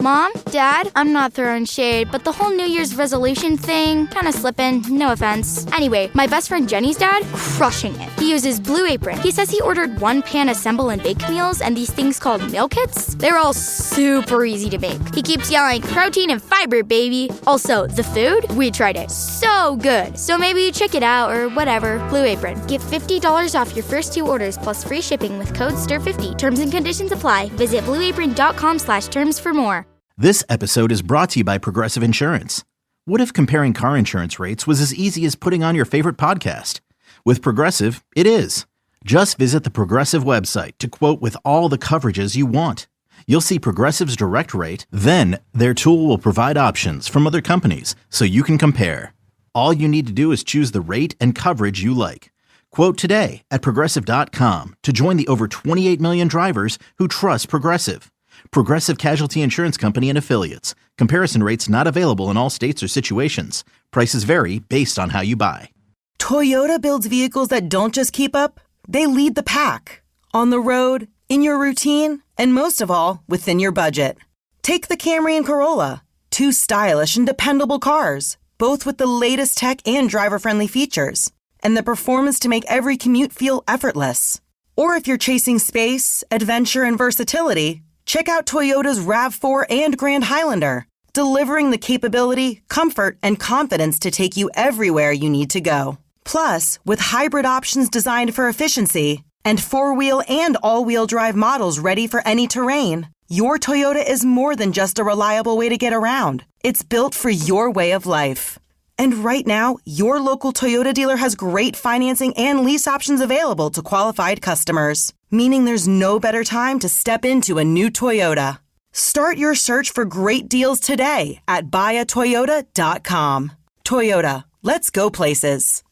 Mom, Dad, I'm not throwing shade, but the whole New Year's resolution thing, kinda slipping, no offense. Anyway, my best friend Jenny's dad, crushing it. He uses Blue Apron. He says he ordered 1-pan assemble and bake meals and these things called meal kits. They're all super easy to make. He keeps yelling, protein and fiber, baby. Also, the food, we tried it. So good. So maybe check it out or whatever. Blue Apron. Get $50 off your first 2 orders plus free shipping with code STIR50. Terms and conditions apply. Visit blueapron.com/terms for more. This episode is brought to you by Progressive Insurance. What if comparing car insurance rates was as easy as putting on your favorite podcast? With Progressive, it is. Just visit the Progressive website to quote with all the coverages you want. You'll see Progressive's direct rate, then their tool will provide options from other companies so you can compare. All you need to do is choose the rate and coverage you like. Quote today at Progressive.com to join the over 28 million drivers who trust Progressive. Progressive Casualty Insurance Company and Affiliates. Comparison rates not available in all states or situations. Prices vary based on how you buy. Toyota builds vehicles that don't just keep up, they lead the pack. On the road, in your routine, and most of all, within your budget. Take the Camry and Corolla, 2 stylish and dependable cars, both with the latest tech and driver-friendly features, and the performance to make every commute feel effortless. Or if you're chasing space, adventure, and versatility, check out Toyota's RAV4 and Grand Highlander, delivering the capability, comfort, and confidence to take you everywhere you need to go. Plus, with hybrid options designed for efficiency and 4-wheel and all-wheel drive models ready for any terrain, your Toyota is more than just a reliable way to get around. It's built for your way of life. And right now, your local Toyota dealer has great financing and lease options available to qualified customers, meaning there's no better time to step into a new Toyota. Start your search for great deals today at buyatoyota.com. Toyota, let's go places.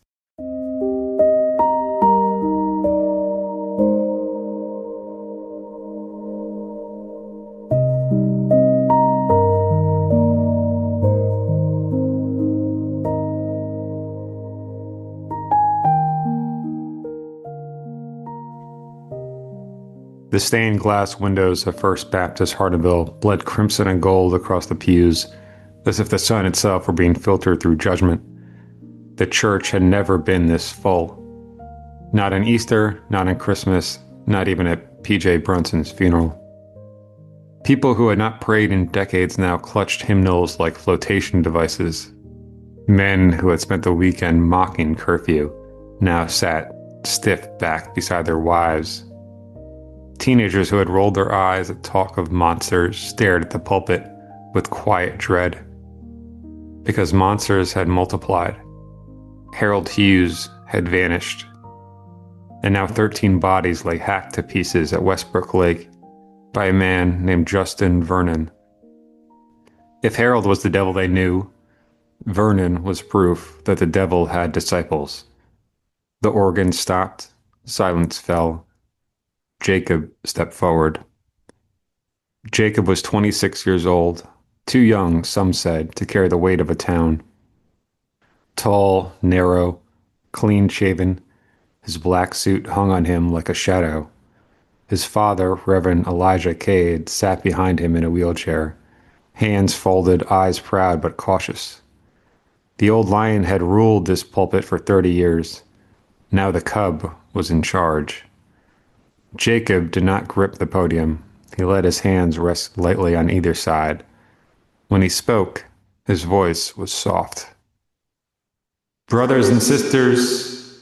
The stained glass windows of First Baptist Hardenville bled crimson and gold across the pews, as if the sun itself were being filtered through judgment. The church had never been this full. Not on Easter, not on Christmas, not even at P.J. Brunson's funeral. People who had not prayed in decades now clutched hymnals like flotation devices. Men who had spent the weekend mocking curfew now sat stiff back beside their wives. Teenagers who had rolled their eyes at talk of monsters stared at the pulpit with quiet dread. Because monsters had multiplied. Harold Hughes had vanished. And now 13 bodies lay hacked to pieces at Westbrook Lake by a man named Justin Vernon. If Harold was the devil they knew, Vernon was proof that the devil had disciples. The organ stopped. Silence fell. Jacob stepped forward. Jacob was 26 years old, too young, some said, to carry the weight of a town. Tall, narrow, clean-shaven, his black suit hung on him like a shadow. His father, Reverend Elijah Cade, sat behind him in a wheelchair, hands folded, eyes proud but cautious. The old lion had ruled this pulpit for 30 years. Now the cub was in charge. Jacob did not grip the podium. He let his hands rest lightly on either side. When he spoke, his voice was soft. Brothers and sisters,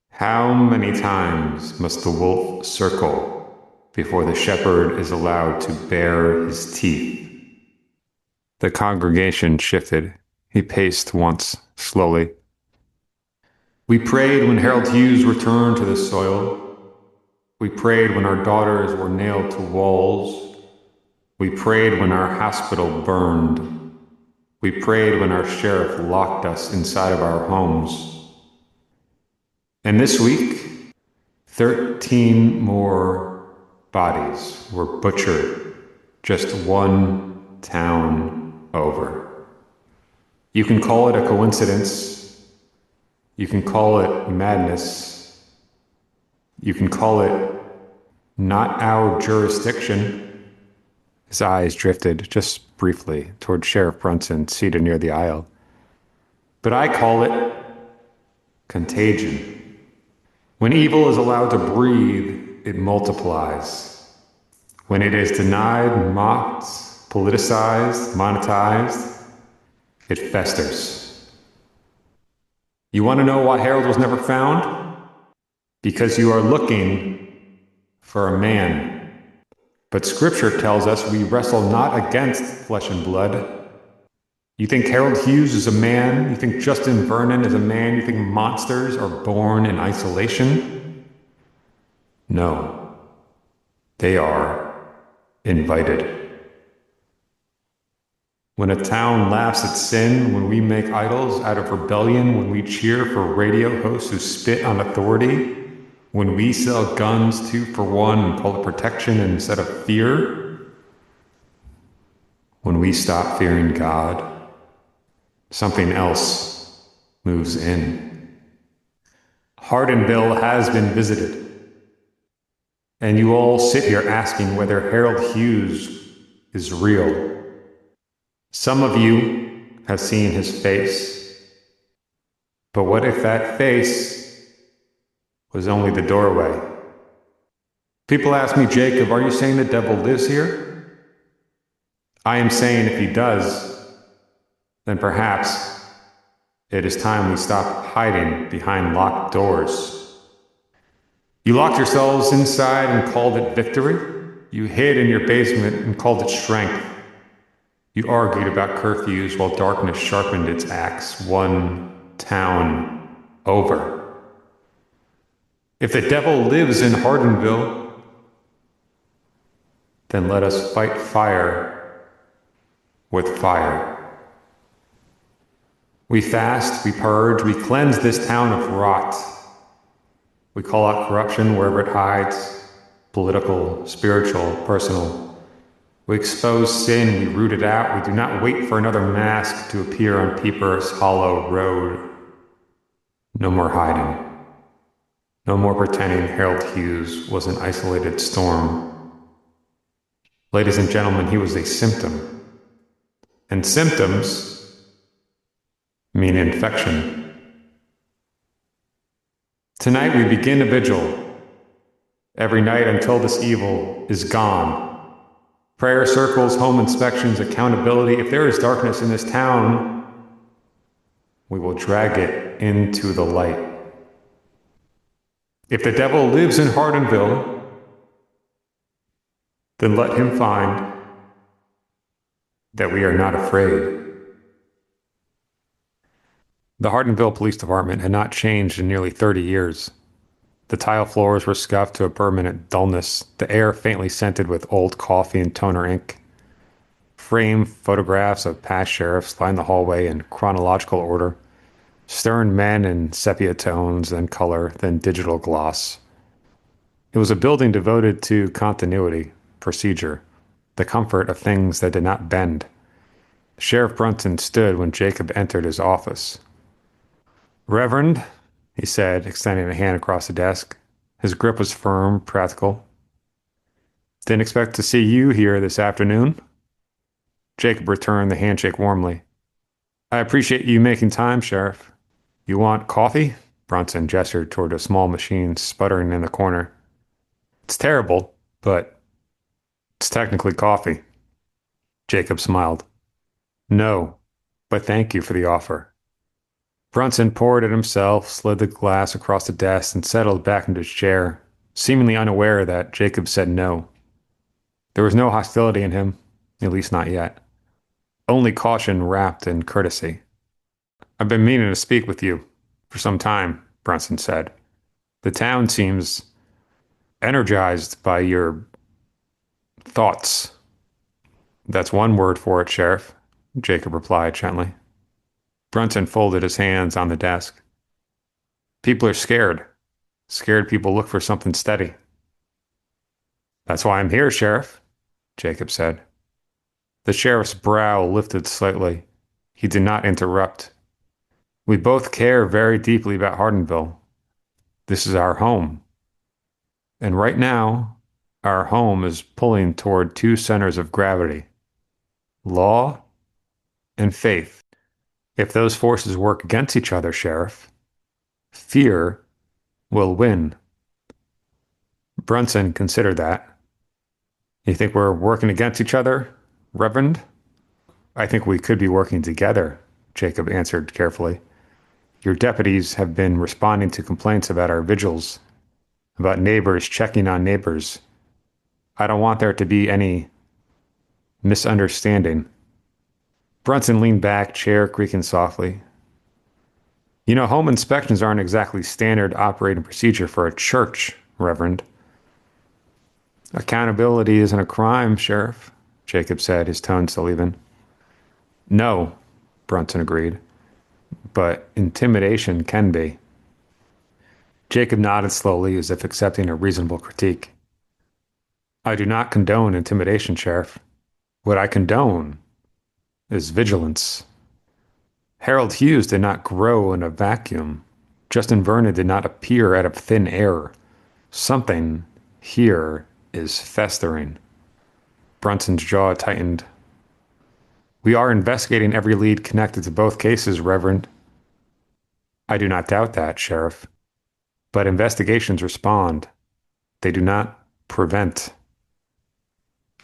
how many times must the wolf circle before the shepherd is allowed to bare his teeth? The congregation shifted. He paced once, slowly. We prayed when Harold Hughes returned to the soil. We prayed when our daughters were nailed to walls. We prayed when our hospital burned. We prayed when our sheriff locked us inside of our homes. And this week, 13 more bodies were butchered just one town over. You can call it a coincidence. You can call it madness. You can call it not our jurisdiction. His eyes drifted, just briefly, toward Sheriff Brunson, seated near the aisle. But I call it contagion. When evil is allowed to breathe, it multiplies. When it is denied, mocked, politicized, monetized, it festers. You want to know why Harold was never found? Because you are looking for a man. But Scripture tells us we wrestle not against flesh and blood. You think Harold Hughes is a man? You think Justin Vernon is a man? You think monsters are born in isolation? No. They are invited. When a town laughs at sin, when we make idols out of rebellion, when we cheer for radio hosts who spit on authority, when we sell guns 2-for-1 and call it protection instead of fear, when we stop fearing God, something else moves in. Hardinville has been visited. And you all sit here asking whether Harold Hughes is real. Some of you have seen his face. But what if that face was only the doorway? People ask me, Jacob, are you saying the devil lives here? I am saying if he does, then perhaps it is time we stop hiding behind locked doors. You locked yourselves inside and called it victory. You hid in your basement and called it strength. You argued about curfews while darkness sharpened its axe, one town over. If the devil lives in Hardinville, then let us fight fire with fire. We fast, we purge, we cleanse this town of rot. We call out corruption wherever it hides, political, spiritual, personal. We expose sin, we root it out. We do not wait for another mask to appear on Peeper's hollow road. No more hiding. No more pretending Harold Hughes was an isolated storm. Ladies and gentlemen, he was a symptom. And symptoms mean infection. Tonight we begin a vigil. Every night until this evil is gone. Prayer circles, home inspections, accountability. If there is darkness in this town, we will drag it into the light. If the devil lives in Hardinville, then let him find that we are not afraid. The Hardinville Police Department had not changed in nearly 30 years. The tile floors were scuffed to a permanent dullness, the air faintly scented with old coffee and toner ink. Framed photographs of past sheriffs lined the hallway in chronological order. Stern men in sepia tones, then color, then digital gloss. It was a building devoted to continuity, procedure, the comfort of things that did not bend. Sheriff Brunson stood when Jacob entered his office. Reverend, he said, extending a hand across the desk. His grip was firm, practical. Didn't expect to see you here this afternoon. Jacob returned the handshake warmly. I appreciate you making time, Sheriff. You want coffee? Brunson gestured toward a small machine sputtering in the corner. It's terrible, but it's technically coffee. Jacob smiled. No, but thank you for the offer. Brunson poured it himself, slid the glass across the desk, and settled back into his chair, seemingly unaware that Jacob said no. There was no hostility in him, at least not yet. Only caution wrapped in courtesy. I've been meaning to speak with you for some time, Brunson said. The town seems energized by your thoughts. That's one word for it, Sheriff, Jacob replied gently. Brunson folded his hands on the desk. People are scared. Scared people look for something steady. That's why I'm here, Sheriff, Jacob said. The sheriff's brow lifted slightly. He did not interrupt. We both care very deeply about Hardinville. This is our home. And right now, Our home is pulling toward two centers of gravity: law and faith. If those forces work against each other, Sheriff, fear will win. Brunson considered that. You think we're working against each other, Reverend? I think we could be working together, Jacob answered carefully. Your deputies have been responding to complaints about our vigils, about neighbors checking on neighbors. I don't want there to be any misunderstanding. Brunson leaned back, chair creaking softly. You know, home inspections aren't exactly standard operating procedure for a church, Reverend. Accountability isn't a crime, Sheriff, Jacob said, his tone still even. No, Brunson agreed, but intimidation can be. Jacob nodded slowly as if accepting a reasonable critique. I do not condone intimidation, Sheriff. What I condone is vigilance. Harold Hughes did not grow in a vacuum. Justin Vernon did not appear out of thin air. Something here is festering. Brunson's jaw tightened. We are investigating every lead connected to both cases, Reverend. I do not doubt that, Sheriff. But investigations respond. They do not prevent.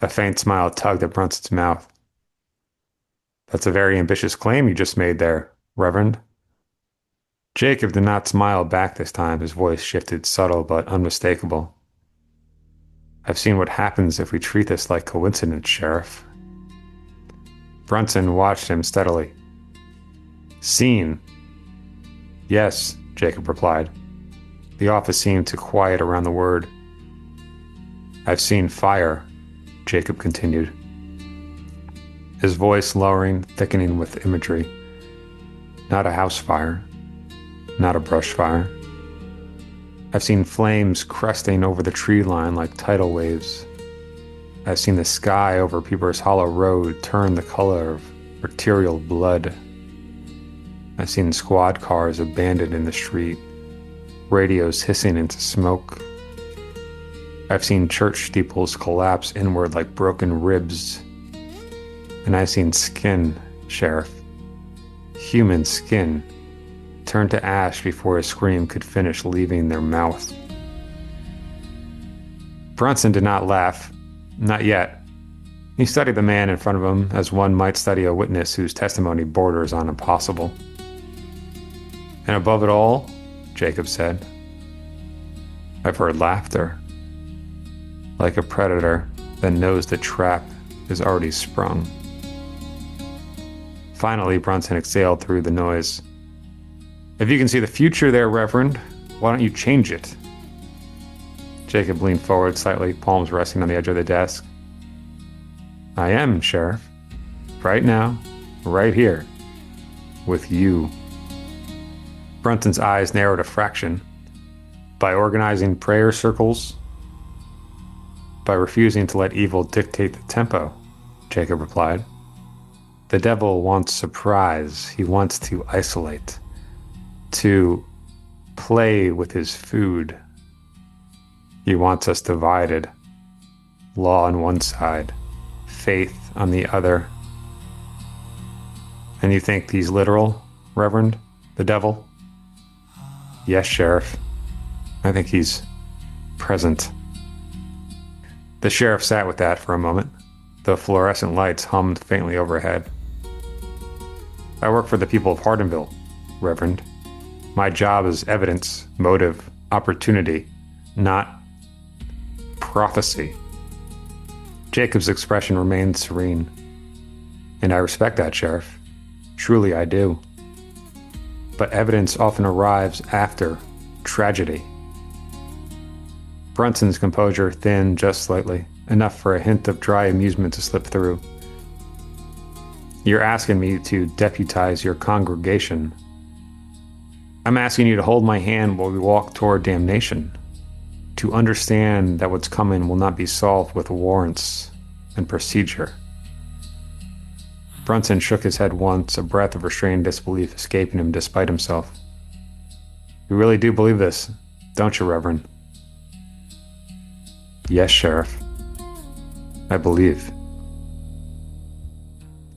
A faint smile tugged at Brunson's mouth. That's a very ambitious claim you just made there, Reverend. Jacob did not smile back this time. His voice shifted, subtle but unmistakable. I've seen what happens if we treat this like coincidence, Sheriff. Brunson watched him steadily. Seen? Yes, Jacob replied. The office seemed to quiet around the word. I've seen fire, Jacob continued, his voice lowering, thickening with imagery. Not a house fire, not a brush fire. I've seen flames cresting over the tree line like tidal waves. I've seen the sky over Peeper's Hollow Road turn the color of arterial blood. I've seen squad cars abandoned in the street, radios hissing into smoke. I've seen church steeples collapse inward like broken ribs. And I've seen skin, Sheriff, human skin, turn to ash before a scream could finish leaving their mouth. Brunson did not laugh. Not yet. He studied the man in front of him as one might study a witness whose testimony borders on impossible. And above it all, Jacob said, I've heard laughter. Like a predator that knows the trap is already sprung. Finally, Brunson exhaled through the noise. If you can see the future there, Reverend, why don't you change it? Jacob leaned forward slightly, palms resting on the edge of the desk. I am, Sheriff. Right now, right here, with you. Brunson's eyes narrowed a fraction. By organizing prayer circles, by refusing to let evil dictate the tempo, Jacob replied. The devil wants surprise. He wants to isolate, to play with his food. He wants us divided. Law on one side, faith on the other. And you think he's literal, Reverend? The devil? Yes, Sheriff. I think he's present. The sheriff sat with that for a moment. The fluorescent lights hummed faintly overhead. I work for the people of Hardenville, Reverend. My job is evidence, motive, opportunity, not prophecy. Jacob's expression remained serene. And I respect that, Sheriff. Truly I do. But evidence often arrives after tragedy. Brunson's composure thinned just slightly, enough for a hint of dry amusement to slip through. You're asking me to deputize your congregation. I'm asking you to hold my hand while we walk toward damnation, to understand that what's coming will not be solved with warrants and procedure. Brunson shook his head once, a breath of restrained disbelief escaping him despite himself. You really do believe this, don't you, Reverend? Yes, Sheriff. I believe.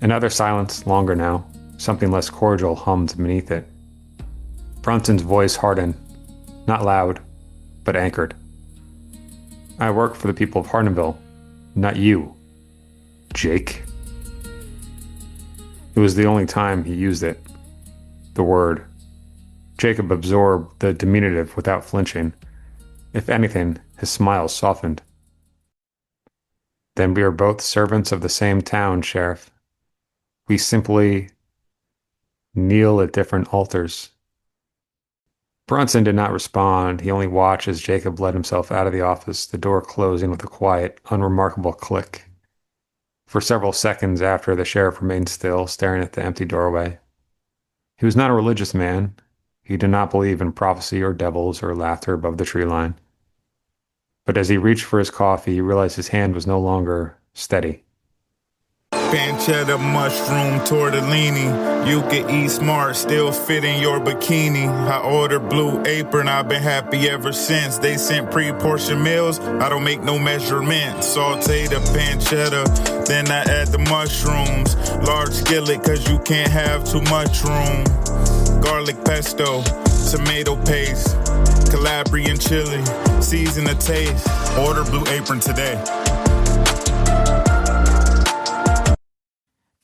Another silence, longer now. Something less cordial hummed beneath it. Brunson's voice hardened. Not loud, but anchored. I work for the people of Hardenville, not you, Jake. It was the only time he used it. The word. Jacob absorbed the diminutive without flinching. If anything, his smile softened. Then we are both servants of the same town, Sheriff. We simply kneel at different altars. Brunson did not respond. He only watched as Jacob led himself out of the office, the door closing with a quiet, unremarkable click. For several seconds after, the sheriff remained still, staring at the empty doorway. He was not a religious man. He did not believe in prophecy or devils or laughter above the tree line. But as he reached for his coffee, he realized his hand was no longer steady. Pancetta, mushroom, tortellini. You can eat smart, still fit in your bikini. I ordered Blue Apron, I've been happy ever since. They sent pre-portioned meals, I don't make no measurements. Saute the pancetta, then I add the mushrooms. Large skillet, cause you can't have too much room. Garlic pesto, tomato paste, Calabrian chili, season the taste. Order Blue Apron today.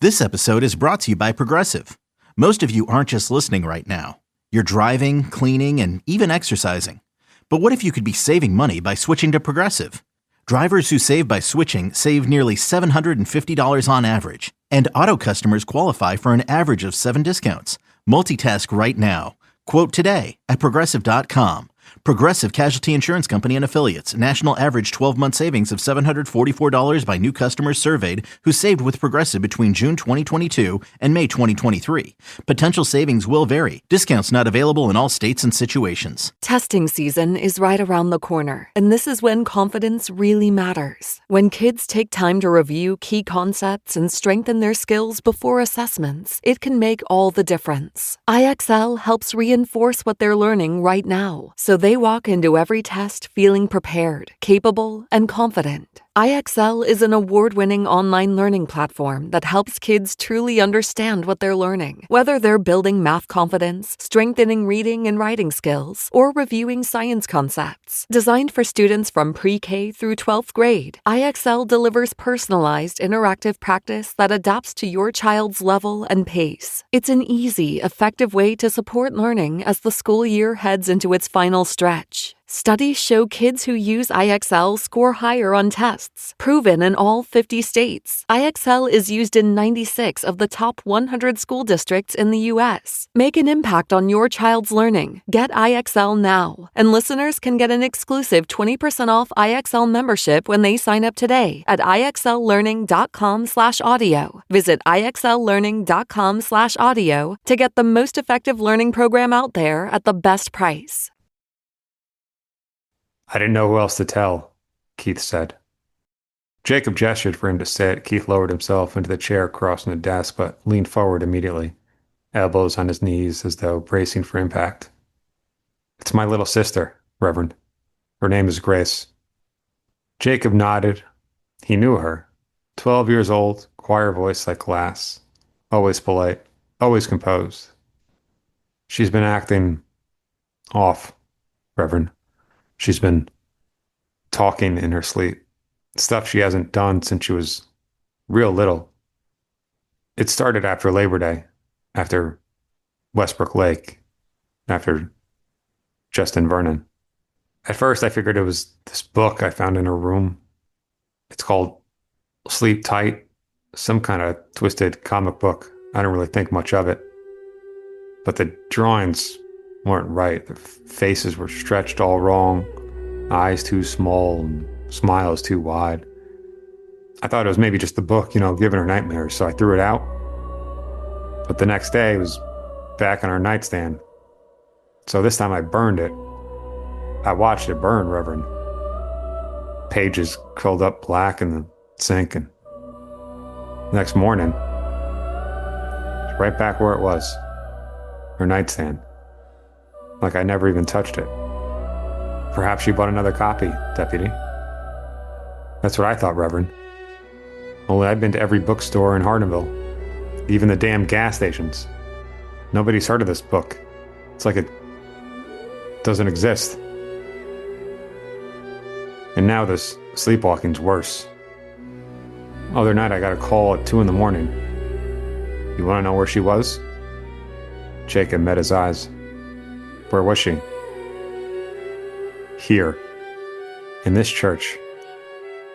This episode is brought to you by Progressive. Most of you aren't just listening right now. You're driving, cleaning, and even exercising. But what if you could be saving money by switching to Progressive? Drivers who save by switching save nearly $750 on average. And auto customers qualify for an average of 7 discounts. Multitask right now. Quote today at Progressive.com. Progressive Casualty Insurance Company and Affiliates. National average 12-month savings of $744 by new customers surveyed who saved with Progressive between June 2022 and May 2023. Potential savings will vary. Discounts not available in all states and situations. Testing season is right around the corner, and this is when confidence really matters. When kids take time to review key concepts and strengthen their skills before assessments, it can make all the difference. IXL helps reinforce what they're learning right now, so they walk into every test feeling prepared, capable, and confident. IXL is an award-winning online learning platform that helps kids truly understand what they're learning. Whether they're building math confidence, strengthening reading and writing skills, or reviewing science concepts. Designed for students from pre-K through 12th grade, IXL delivers personalized, interactive practice that adapts to your child's level and pace. It's an easy, effective way to support learning as the school year heads into its final stretch. Studies show kids who use IXL score higher on tests, proven in all 50 states. IXL is used in 96 of the top 100 school districts in the U.S. Make an impact on your child's learning. Get IXL now. And listeners can get an exclusive 20% off IXL membership when they sign up today at IXLlearning.com/audio. Visit IXLlearning.com/audio to get the most effective learning program out there at the best price. I didn't know who else to tell, Keith said. Jacob gestured for him to sit. Keith lowered himself into the chair across from the desk, but leaned forward immediately, elbows on his knees as though bracing for impact. It's my little sister, Reverend. Her name is Grace. Jacob nodded. He knew her. 12 years old, choir voice like glass. Always polite, always composed. She's been acting off, Reverend. She's been talking in her sleep. Stuff she hasn't done since she was real little. It started after Labor Day, after Westbrook Lake, after Justin Vernon. At first, I figured it was this book I found in her room. It's called Sleep Tight, some kind of twisted comic book. I don't really think much of it. But the drawings weren't right. The faces were stretched all wrong, eyes too small and smiles too wide. I thought it was maybe just the book, giving her nightmares, so I threw it out. But the next day it was back on our nightstand. So this time I burned it. I watched it burn, Reverend. Pages curled up black in the sink, and next morning, it's right back where it was, her nightstand. Like I never even touched it. Perhaps she bought another copy, Deputy. That's what I thought, Reverend. Only I've been to every bookstore in Hardenville, even the damn gas stations. Nobody's heard of this book. It's like it doesn't exist. And now this sleepwalking's worse. Other night I got a call at 2 a.m. You want to know where she was? Jacob met his eyes. Where was she? Here. In this church.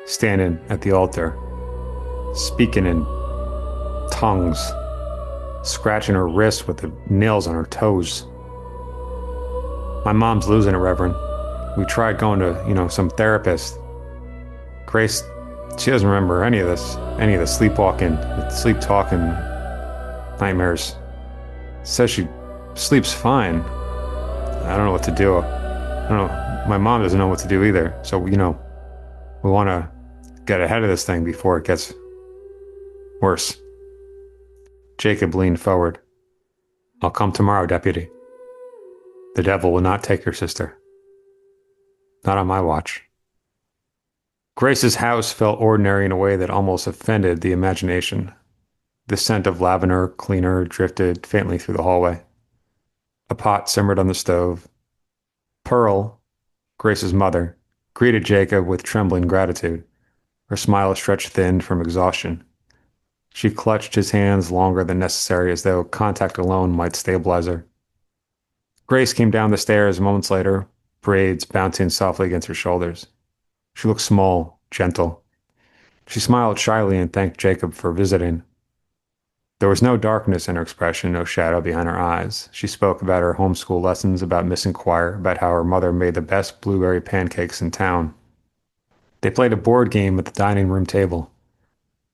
Standing at the altar. Speaking in tongues. Scratching her wrists with the nails on her toes. My mom's losing it, Reverend. We tried going to, some therapist. Grace, she doesn't remember any of the sleepwalking, sleep talking nightmares. Says she sleeps fine. I don't know what to do. I don't know. My mom doesn't know what to do either. So, we want to get ahead of this thing before it gets worse. Jacob leaned forward. I'll come tomorrow, Deputy. The devil will not take your sister. Not on my watch. Grace's house felt ordinary in a way that almost offended the imagination. The scent of lavender cleaner drifted faintly through the hallway. A pot simmered on the stove. Pearl, Grace's mother, greeted Jacob with trembling gratitude. Her smile stretched thin from exhaustion. She clutched his hands longer than necessary as though contact alone might stabilize her. Grace came down the stairs moments later, braids bouncing softly against her shoulders. She looked small, gentle. She smiled shyly and thanked Jacob for visiting. There was no darkness in her expression, no shadow behind her eyes. She spoke about her homeschool lessons, about missing choir, about how her mother made the best blueberry pancakes in town. They played a board game at the dining room table.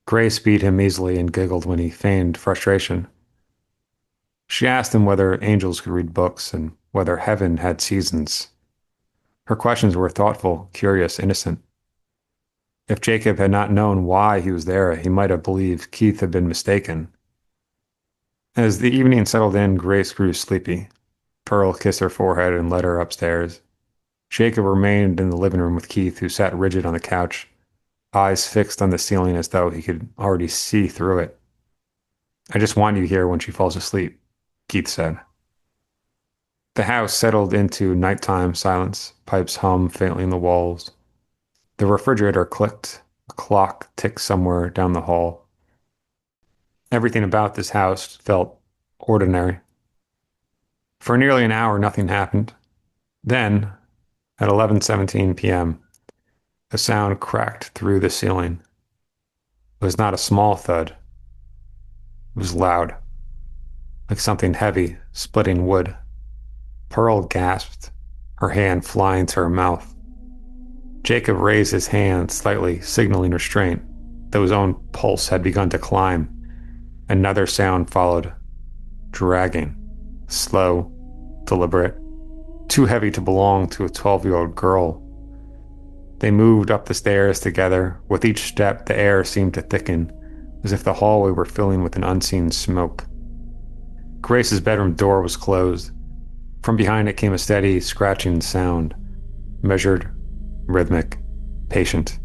Grace beat him easily and giggled when he feigned frustration. She asked him whether angels could read books and whether heaven had seasons. Her questions were thoughtful, curious, innocent. If Jacob had not known why he was there, he might have believed Keith had been mistaken. As the evening settled in, Grace grew sleepy. Pearl kissed her forehead and led her upstairs. Jacob remained in the living room with Keith, who sat rigid on the couch, eyes fixed on the ceiling as though he could already see through it. I just want you here when she falls asleep, Keith said. The house settled into nighttime silence, pipes hum faintly in the walls. The refrigerator clicked, a clock ticked somewhere down the hall. Everything about this house felt ordinary. For nearly an hour, nothing happened. Then, at 11:17 p.m., a sound cracked through the ceiling. It was not a small thud. It was loud, like something heavy splitting wood. Pearl gasped, her hand flying to her mouth. Jacob raised his hand slightly, signaling restraint, though his own pulse had begun to climb. Another sound followed, dragging, slow, deliberate, too heavy to belong to a 12-year-old girl. They moved up the stairs together. With each step, the air seemed to thicken, as if the hallway were filling with an unseen smoke. Grace's bedroom door was closed. From behind it came a steady, scratching sound, measured, rhythmic, patient.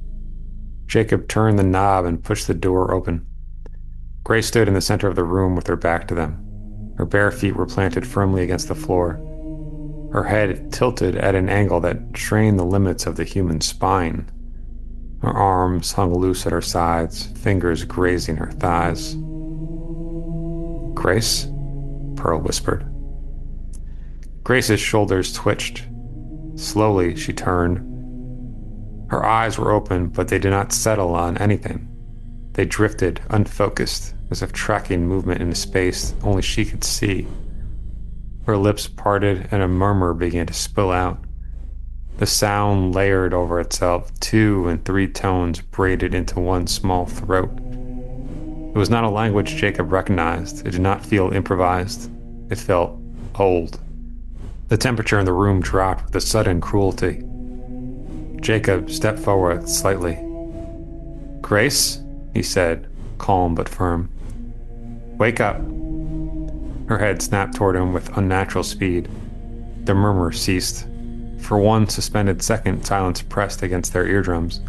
Jacob turned the knob and pushed the door open. Grace stood in the center of the room with her back to them. Her bare feet were planted firmly against the floor. Her head tilted at an angle that strained the limits of the human spine. Her arms hung loose at her sides, fingers grazing her thighs. "Grace?" Pearl whispered. Grace's shoulders twitched. Slowly, she turned. Her eyes were open, but they did not settle on anything. They drifted, unfocused, as if tracking movement in a space only she could see. Her lips parted and a murmur began to spill out. The sound layered over itself, 2 and 3 tones braided into one small throat. It was not a language Jacob recognized. It did not feel improvised. It felt old. The temperature in the room dropped with a sudden cruelty. Jacob stepped forward slightly. "Grace?" he said, calm but firm. "Wake up." Her head snapped toward him with unnatural speed. The murmur ceased. For one suspended second, silence pressed against their eardrums.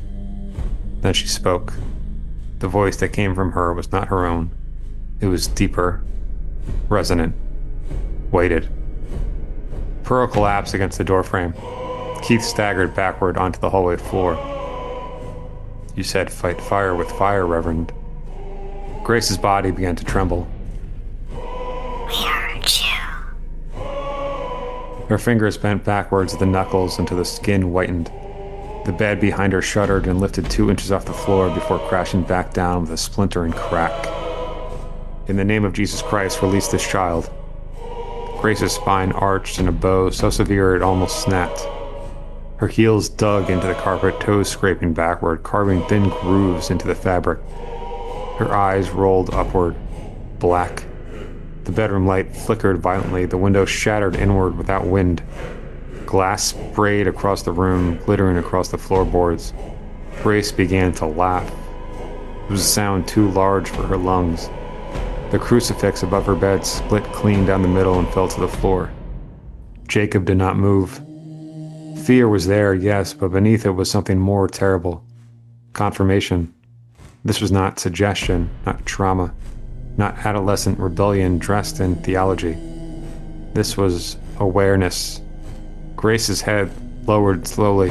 Then she spoke. The voice that came from her was not her own. It was deeper, resonant, weighted. Pearl collapsed against the doorframe. Keith staggered backward onto the hallway floor. You said fight fire with fire, Reverend. Grace's body began to tremble. We heard you. Her fingers bent backwards at the knuckles until the skin whitened. The bed behind her shuddered and lifted 2 inches off the floor before crashing back down with a splintering crack. In the name of Jesus Christ, release this child. Grace's spine arched in a bow so severe it almost snapped. Her heels dug into the carpet, toes scraping backward, carving thin grooves into the fabric. Her eyes rolled upward, black. The bedroom light flickered violently, the window shattered inward without wind. Glass sprayed across the room, glittering across the floorboards. Grace began to laugh. It was a sound too large for her lungs. The crucifix above her bed split clean down the middle and fell to the floor. Jacob did not move. Fear was there, yes, but beneath it was something more terrible. Confirmation. This was not suggestion, not trauma, not adolescent rebellion dressed in theology. This was awareness. Grace's head lowered slowly,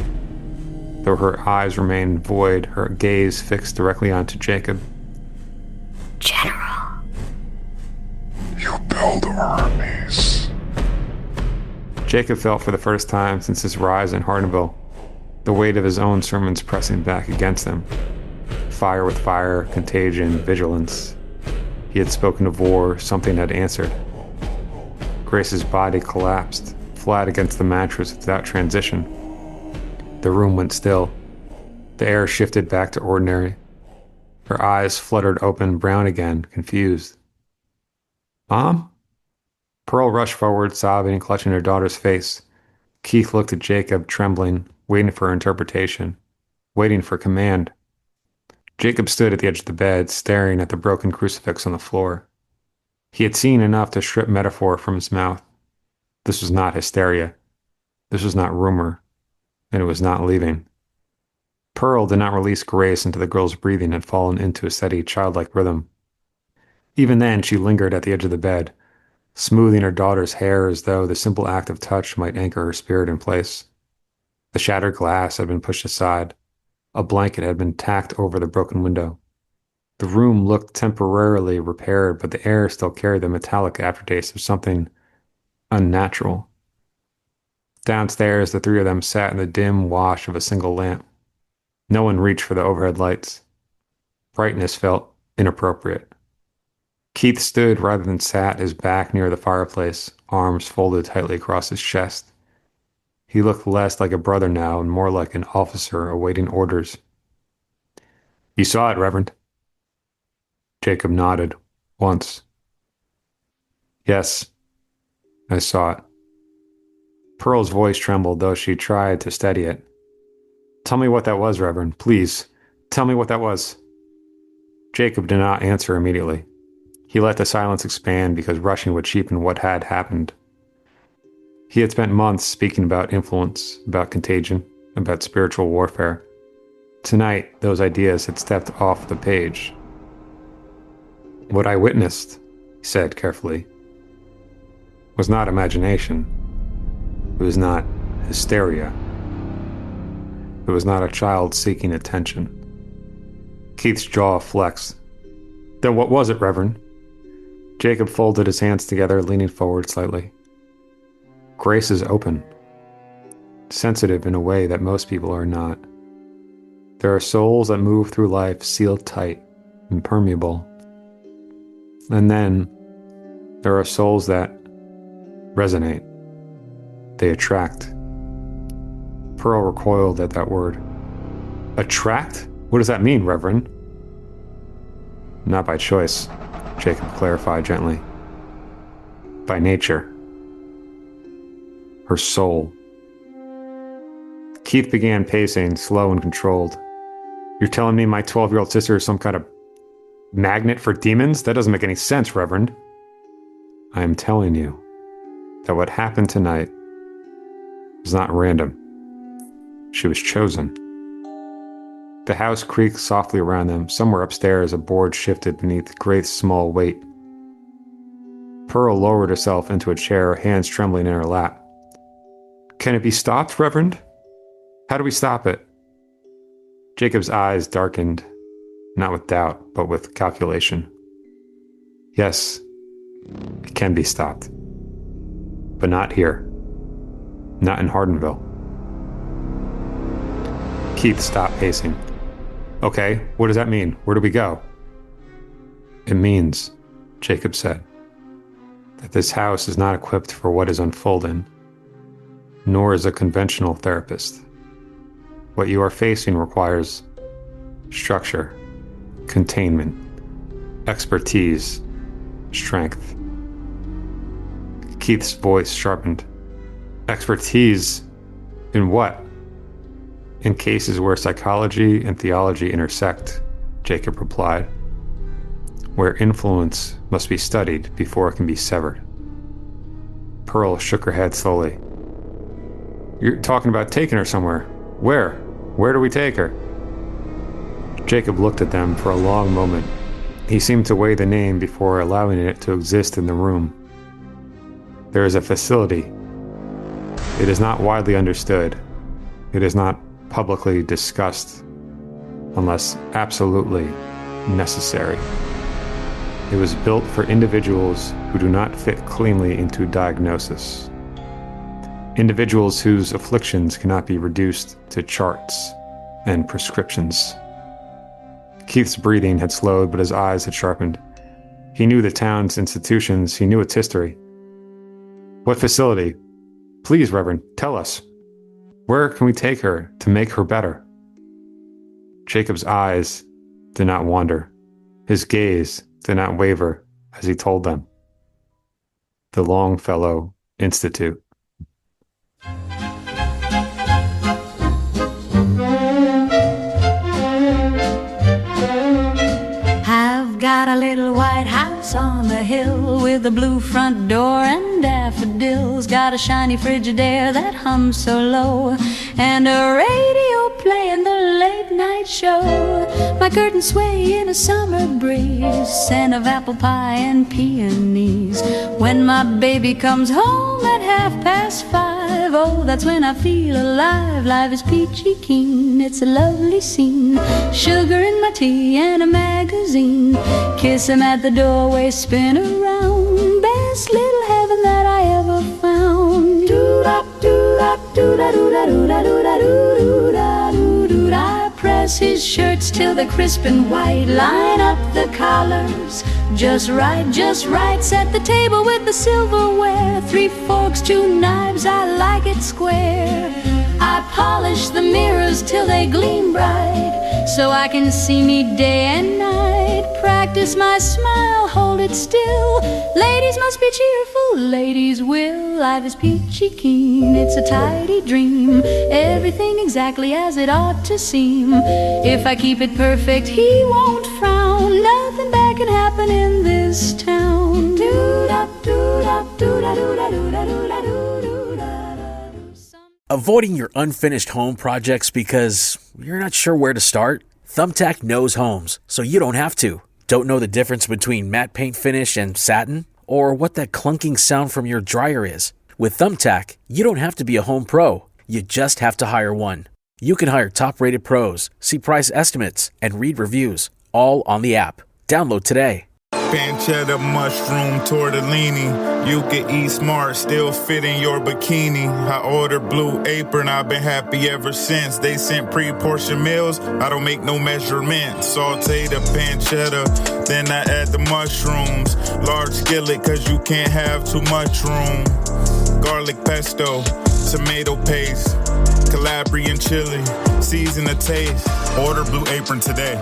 though her eyes remained void, her gaze fixed directly onto Jacob. General. You build armies. Jacob felt for the first time since his rise in Hardenville, the weight of his own sermons pressing back against him. Fire with fire, contagion, vigilance. He had spoken of war, something had answered. Grace's body collapsed, flat against the mattress without transition. The room went still. The air shifted back to ordinary. Her eyes fluttered open, brown again, confused. Mom? Pearl rushed forward, sobbing and clutching her daughter's face. Keith looked at Jacob, trembling, waiting for interpretation, waiting for command. Jacob stood at the edge of the bed, staring at the broken crucifix on the floor. He had seen enough to strip metaphor from his mouth. This was not hysteria. This was not rumor. And it was not leaving. Pearl did not release Grace until the girl's breathing had fallen into a steady, childlike rhythm. Even then, she lingered at the edge of the bed, smoothing her daughter's hair as though the simple act of touch might anchor her spirit in place. The shattered glass had been pushed aside. A blanket had been tacked over the broken window. The room looked temporarily repaired, but the air still carried the metallic aftertaste of something unnatural. Downstairs, the three of them sat in the dim wash of a single lamp. No one reached for the overhead lights. Brightness felt inappropriate. Keith stood rather than sat, his back near the fireplace, arms folded tightly across his chest. He looked less like a brother now and more like an officer awaiting orders. You saw it, Reverend? Jacob nodded, once. Yes, I saw it. Pearl's voice trembled, though she tried to steady it. Tell me what that was, Reverend, please. Tell me what that was. Jacob did not answer immediately. He let the silence expand because rushing would cheapen what had happened. He had spent months speaking about influence, about contagion, about spiritual warfare. Tonight, those ideas had stepped off the page. What I witnessed, he said carefully, was not imagination. It was not hysteria. It was not a child seeking attention. Keith's jaw flexed. Then what was it, Reverend? Jacob folded his hands together, leaning forward slightly. Grace is open, sensitive in a way that most people are not. There are souls that move through life sealed tight, impermeable. And then there are souls that resonate. They attract. Pearl recoiled at that word. Attract? What does that mean, Reverend? Not by choice, Jacob clarified gently. By nature. Her soul. Keith began pacing, slow and controlled. You're telling me my 12-year-old sister is some kind of magnet for demons? That doesn't make any sense, Reverend. I am telling you that what happened tonight was not random. She was chosen. The house creaked softly around them. Somewhere upstairs, a board shifted beneath Graith's small weight. Pearl lowered herself into a chair, hands trembling in her lap. "Can it be stopped, Reverend? How do we stop it?" Jacob's eyes darkened, not with doubt, but with calculation. Yes, it can be stopped. But not here. Not in Hardenville. Keith stopped pacing. "Okay, what does that mean? Where do we go?" "It means," Jacob said, "that this house is not equipped for what is unfolding, nor is a conventional therapist. What you are facing requires structure, containment, expertise, strength." Keith's voice sharpened. "Expertise in what?" "In cases where psychology and theology intersect," Jacob replied. "Where influence must be studied before it can be severed." Pearl shook her head slowly. "You're talking about taking her somewhere. Where? Where do we take her?" Jacob looked at them for a long moment. He seemed to weigh the name before allowing it to exist in the room. "There is a facility. It is not widely understood. It is not publicly discussed unless absolutely necessary. It was built for individuals who do not fit cleanly into diagnosis. Individuals whose afflictions cannot be reduced to charts and prescriptions." Keith's breathing had slowed, but his eyes had sharpened. He knew the town's institutions. He knew its history. "What facility? Please, Reverend, tell us. Where can we take her to make her better?" Jacob's eyes did not wander. His gaze did not waver as he told them. The Longfellow Institute. I've got a little white house on the hill with a blue front door and daffodils. Got a shiny Frigidaire that hums so low, and a radio playing the late night show. My curtains sway in a summer breeze, scent of apple pie and peonies. When my baby comes home at 5:30, oh, that's when I feel alive. Life is peachy keen, it's a lovely scene. Sugar in my tea and a magazine. Kiss him at the doorway, spin around. Best little heaven that I ever found. I press his shirts till they're crisp and white. Line up the collars just right. Set the table with the silverware. 3 forks, 2 knives, I like it square. I polish the mirrors till they gleam bright, so I can see me day and night. Practice my smile, hold it still. Ladies must be cheerful, ladies will. Life is peachy keen, it's a tidy dream. Everything exactly as it ought to seem. If I keep it perfect, he won't frown. Nothing bad can happen in this town. Avoiding your unfinished home projects because you're not sure where to start? Thumbtack knows homes, so you don't have to. Don't know the difference between matte paint finish and satin? Or what that clunking sound from your dryer is? With Thumbtack, you don't have to be a home pro. You just have to hire one. You can hire top-rated pros, see price estimates, and read reviews, all on the app. Download today. Pancetta, mushroom, tortellini. You can eat smart, still fit in your bikini. I ordered Blue Apron, I've been happy ever since. They sent pre-portioned meals, I don't make no measurements. Saute the pancetta, then I add the mushrooms. Large skillet, cause you can't have too much room. Garlic pesto, tomato paste, Calabrian chili, season the taste. Order Blue Apron today.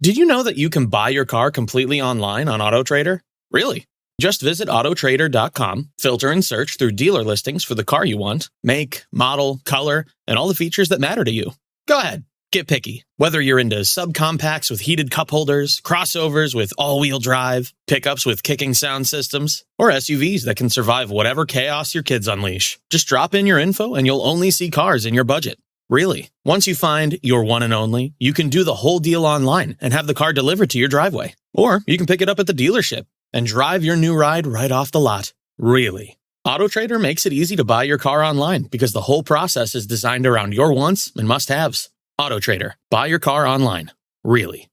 Did you know that you can buy your car completely online on AutoTrader? Really? Just visit autotrader.com, filter and search through dealer listings for the car you want, make, model, color, and all the features that matter to you. Go ahead, Get picky. Whether you're into subcompacts with heated cup holders, crossovers with all-wheel drive, pickups with kicking sound systems, or SUVs that can survive whatever chaos your kids unleash. Just drop in your info and you'll only see cars in your budget. Really. Once you find your one and only, you can do the whole deal online and have the car delivered to your driveway. Or you can pick it up at the dealership and drive your new ride right off the lot. Really. AutoTrader makes it easy to buy your car online because the whole process is designed around your wants and must-haves. AutoTrader. Buy your car online. Really.